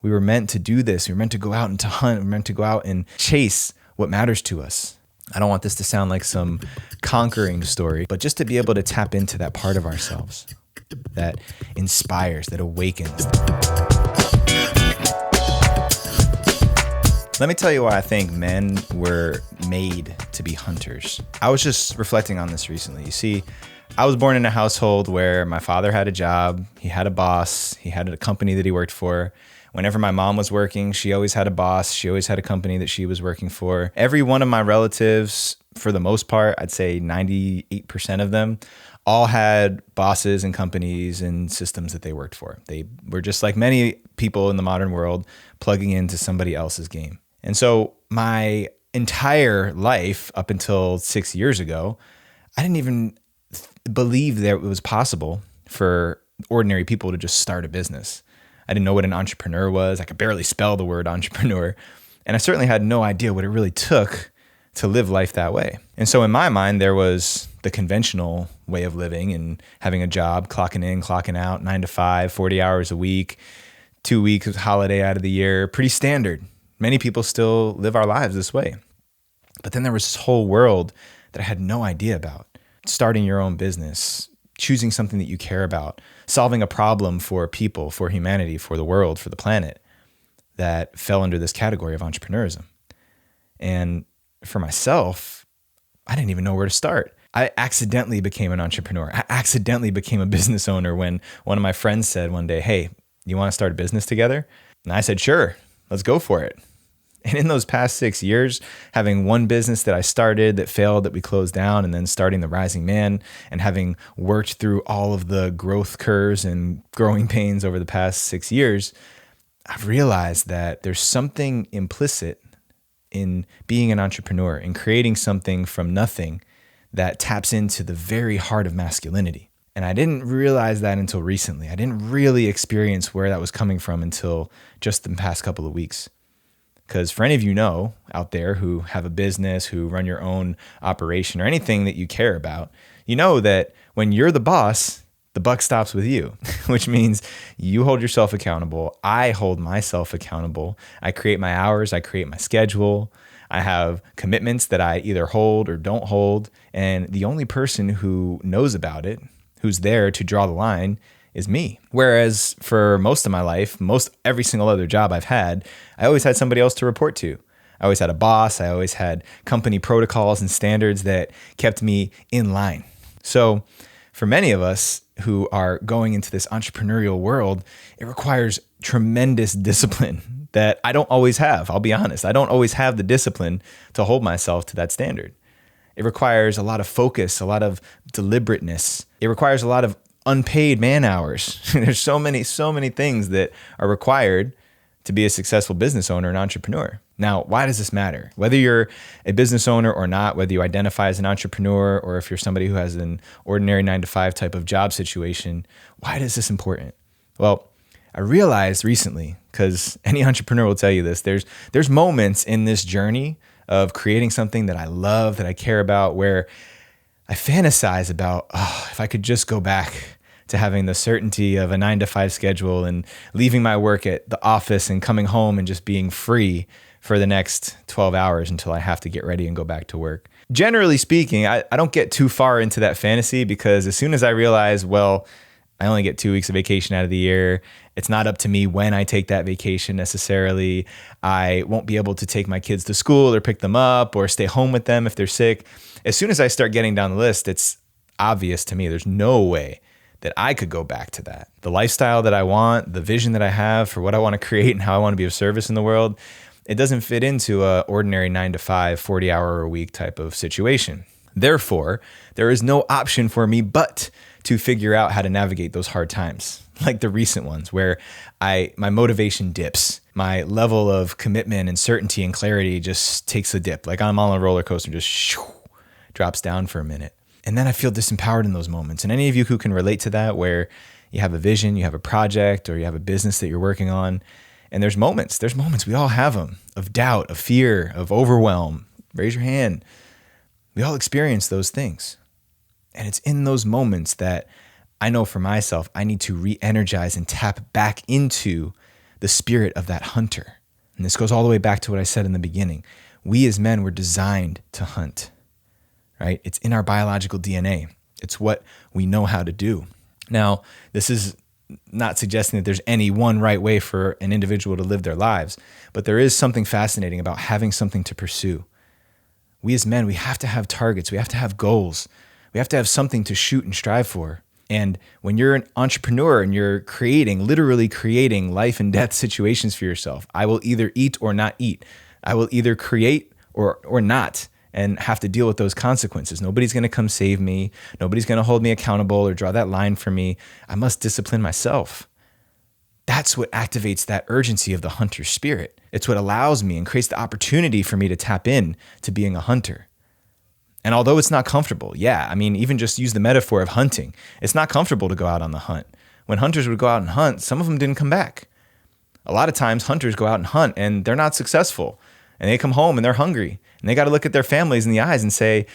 We were meant to do this. We were meant to go out and to hunt. We were meant to go out and chase what matters to us. I don't want this to sound like some conquering story, but just to be able to tap into that part of ourselves that inspires, that awakens. Let me tell you why I think men were made to be hunters. I was just reflecting on this recently. You see, I was born in a household where my father had a job, he had a boss, he had a company that he worked for. Whenever my mom was working, she always had a boss, she always had a company that she was working for. Every one of my relatives, for the most part, I'd say 98% of them, all had bosses and companies and systems that they worked for. They were just like many people in the modern world, plugging into somebody else's game. And so my entire life up until 6 years ago, I didn't even believe that it was possible for ordinary people to just start a business. I didn't know what an entrepreneur was. I could barely spell the word entrepreneur. And I certainly had no idea what it really took to live life that way. And so in my mind, there was the conventional way of living and having a job, clocking in, clocking out, 9 to 5, 40 hours a week, 2 weeks of holiday out of the year, pretty standard. Many people still live our lives this way. But then there was this whole world that I had no idea about. Starting your own business, choosing something that you care about, solving a problem for people, for humanity, for the world, for the planet, that fell under this category of entrepreneurism. And for myself, I didn't even know where to start. I accidentally became an entrepreneur. I accidentally became a business owner when one of my friends said one day, "Hey, you want to start a business together?" And I said, "Sure, let's go for it." And in those past 6 years, having one business that I started that failed, that we closed down, and then starting the Rising Man, and having worked through all of the growth curves and growing pains over the past 6 years, I've realized that there's something implicit in being an entrepreneur and creating something from nothing that taps into the very heart of masculinity. And I didn't realize that until recently. I didn't really experience where that was coming from until just the past couple of weeks. Because for any of you know out there who have a business, who run your own operation or anything that you care about, you know that when you're the boss, the buck stops with you, which means you hold yourself accountable. I hold myself accountable. I create my hours. I create my schedule. I have commitments that I either hold or don't hold. And the only person who knows about it, who's there to draw the line, is me. Whereas for most of my life, every single other job I've had, I always had somebody else to report to. I always had a boss. I always had company protocols and standards that kept me in line. So for many of us who are going into this entrepreneurial world, it requires tremendous discipline that I don't always have. I'll be honest. I don't always have the discipline to hold myself to that standard. It requires a lot of focus, a lot of deliberateness. It requires a lot of unpaid man hours. There's so many things that are required to be a successful business owner and entrepreneur. Now, why does this matter? Whether you're a business owner or not, whether you identify as an entrepreneur or if you're somebody who has an ordinary 9 to 5 type of job situation, why is this important? Well, I realized recently, because any entrepreneur will tell you this, there's moments in this journey of creating something that I love, that I care about, where I fantasize about, if I could just go back to having the certainty of a 9 to 5 schedule and leaving my work at the office and coming home and just being free for the next 12 hours until I have to get ready and go back to work. Generally speaking, I don't get too far into that fantasy, because as soon as I realize, well, I only get 2 weeks of vacation out of the year. It's not up to me when I take that vacation necessarily. I won't be able to take my kids to school or pick them up or stay home with them if they're sick. As soon as I start getting down the list, it's obvious to me there's no way that I could go back to that. The lifestyle that I want, the vision that I have for what I want to create and how I want to be of service in the world, it doesn't fit into a ordinary 9 to 5, 40-hour-a-week type of situation. Therefore, there is no option for me but to figure out how to navigate those hard times, like the recent ones where my motivation dips. My level of commitment and certainty and clarity just takes a dip. Like I'm on a roller coaster, just drops down for a minute. And then I feel disempowered in those moments. And any of you who can relate to that, where you have a vision, you have a project, or you have a business that you're working on, and there's moments, we all have them, of doubt, of fear, of overwhelm. Raise your hand. We all experience those things. And it's in those moments that I know for myself, I need to re-energize and tap back into the spirit of that hunter. And this goes all the way back to what I said in the beginning. We as men were designed to hunt, right? It's in our biological DNA. It's what we know how to do. Now, this is not suggesting that there's any one right way for an individual to live their lives, but there is something fascinating about having something to pursue. We as men, we have to have targets. We have to have goals. We have to have something to shoot and strive for. And when you're an entrepreneur and you're literally creating life and death situations for yourself, I will either eat or not eat. I will either create or not, and have to deal with those consequences. Nobody's going to come save me. Nobody's going to hold me accountable or draw that line for me. I must discipline myself. That's what activates that urgency of the hunter spirit. It's what allows me and creates the opportunity for me to tap in to being a hunter. And although it's not comfortable, even just use the metaphor of hunting. It's not comfortable to go out on the hunt. When hunters would go out and hunt, some of them didn't come back. A lot of times hunters go out and hunt and they're not successful. And they come home and they're hungry. And they got to look at their families in the eyes and say,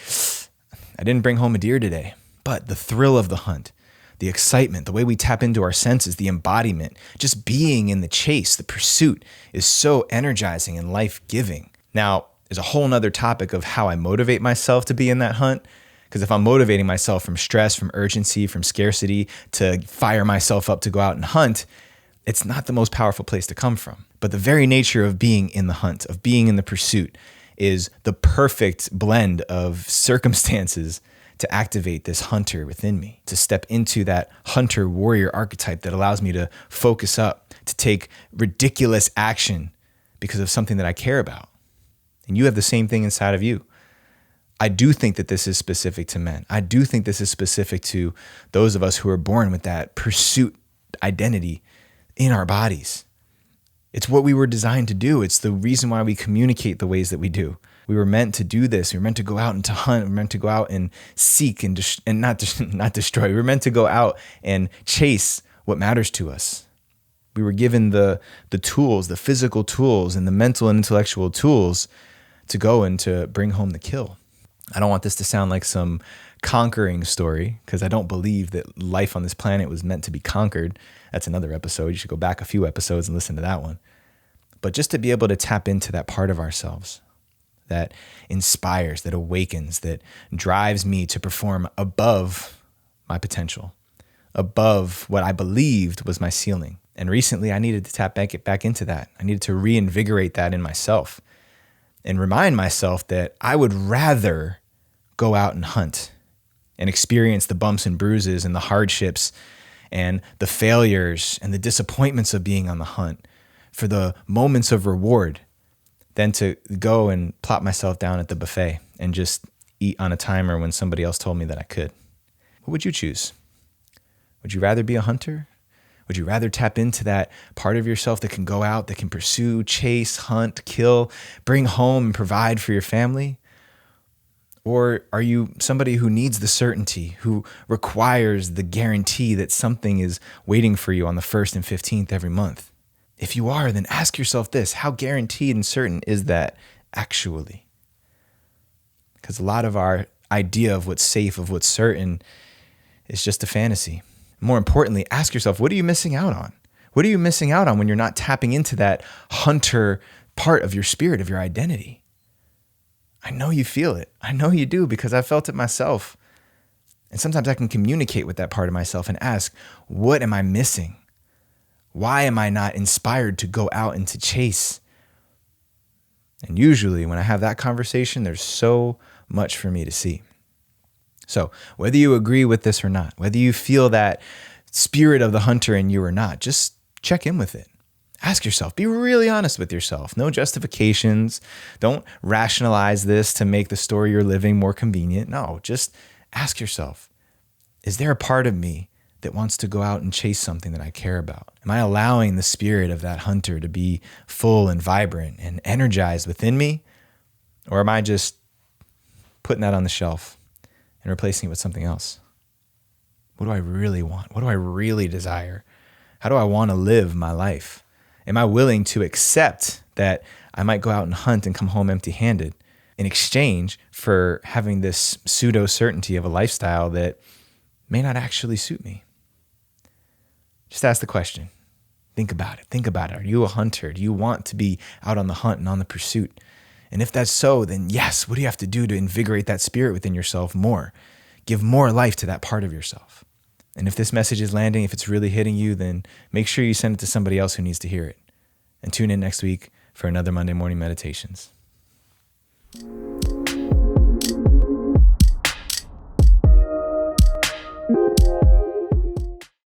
I didn't bring home a deer today. But the thrill of the hunt, the excitement, the way we tap into our senses, the embodiment, just being in the chase, the pursuit is so energizing and life-giving. Now, there's a whole nother topic of how I motivate myself to be in that hunt. Because if I'm motivating myself from stress, from urgency, from scarcity to fire myself up to go out and hunt, it's not the most powerful place to come from. But the very nature of being in the hunt, of being in the pursuit, is the perfect blend of circumstances to activate this hunter within me, to step into that hunter warrior archetype that allows me to focus up, to take ridiculous action because of something that I care about. And you have the same thing inside of you. I do think that this is specific to men. I do think this is specific to those of us who are born with that pursuit identity in our bodies. It's what we were designed to do. It's the reason why we communicate the ways that we do. We were meant to do this. We were meant to go out and to hunt. We were meant to go out and seek and not destroy. We were meant to go out and chase what matters to us. We were given the tools, the physical tools and the mental and intellectual tools to go and to bring home the kill. I don't want this to sound like some conquering story, because I don't believe that life on this planet was meant to be conquered. That's another episode. You should go back a few episodes and listen to that one. But just to be able to tap into that part of ourselves that inspires, that awakens, that drives me to perform above my potential, above what I believed was my ceiling. And recently I needed to tap back into that. I needed to reinvigorate that in myself and remind myself that I would rather go out and hunt and experience the bumps and bruises and the hardships and the failures and the disappointments of being on the hunt for the moments of reward than to go and plop myself down at the buffet and just eat on a timer when somebody else told me that I could. What would you choose? Would you rather be a hunter? Would you rather tap into that part of yourself that can go out, that can pursue, chase, hunt, kill, bring home and provide for your family? Or are you somebody who needs the certainty, who requires the guarantee that something is waiting for you on the 1st and 15th every month? If you are, then ask yourself this: how guaranteed and certain is that actually? Because a lot of our idea of what's safe, of what's certain, is just a fantasy. More importantly, ask yourself, what are you missing out on? What are you missing out on when you're not tapping into that hunter part of your spirit, of your identity? I know you feel it. I know you do, because I felt it myself. And sometimes I can communicate with that part of myself and ask, what am I missing? Why am I not inspired to go out and to chase? And usually when I have that conversation, there's so much for me to see. So whether you agree with this or not, whether you feel that spirit of the hunter in you or not, just check in with it. Ask yourself, be really honest with yourself. No justifications. Don't rationalize this to make the story you're living more convenient. No, just ask yourself, is there a part of me that wants to go out and chase something that I care about? Am I allowing the spirit of that hunter to be full and vibrant and energized within me? Or am I just putting that on the shelf and replacing it with something else? What do I really want? What do I really desire? How do I want to live my life? Am I willing to accept that I might go out and hunt and come home empty-handed in exchange for having this pseudo certainty of a lifestyle that may not actually suit me? Just ask the question. Think about it. Think about it. Are you a hunter? Do you want to be out on the hunt and on the pursuit? And if that's so, then yes, what do you have to do to invigorate that spirit within yourself more? Give more life to that part of yourself. And if this message is landing, if it's really hitting you, then make sure you send it to somebody else who needs to hear it. And tune in next week for another Monday Morning Meditations.